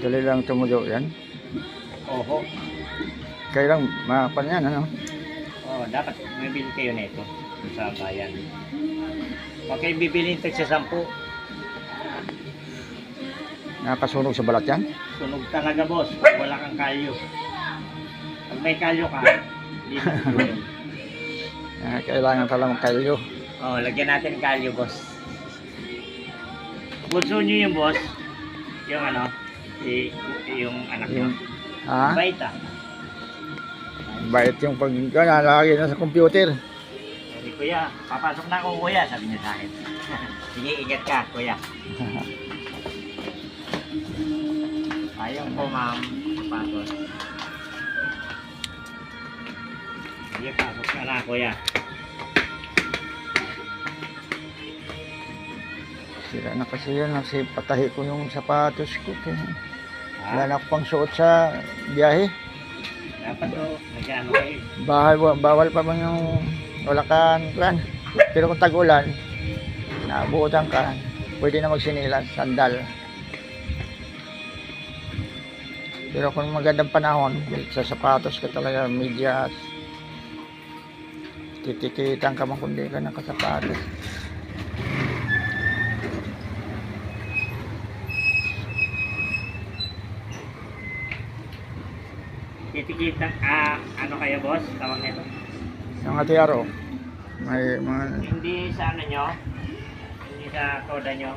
Dali lang tumulo yan. Oho. Kaya lang, mapan yan, ano? Oh, dapat may bili kayo nito sa bayan. Pag kayo bibili ito sa 10, Nakasunog sa balat yan. sunog talaga boss. Wala kang kalyo. Pag may kalyo ka, hindi na sunog. Kailangan pala magkayo. Oh, lagyan natin kalyo boss. Bunso nyo yung boss. Yung ano, yung anak nyo. Ha? Bait ah. Bait yung pag lagi na sa computer. Sabi kuya, papasok na ako kuya, sabi niya sa akin. Sige, ingat ka kuya. Ayaw po ma'am, papasok. Sige, pasok ka na kuya. Sira na kasi yun. Kasi patahi ko yung sapatos ko. Wala na akong pang suot sa biyahe. Dapat to, nagano kayo. Bawal pa bang yung wala kang plan. Pero kung tag-ulan, nabuutan ka, pwede na magsinilas, sandal. Pero kung magandang panahon, sa sapatos ka talaga, medyas, titikitan ka man kundi ka nakasapatos. Titikita, ano kayo boss? Tawag nito? Yung atiyaro, may mga Hindi sa ano nyo? Hindi sa toda nyo?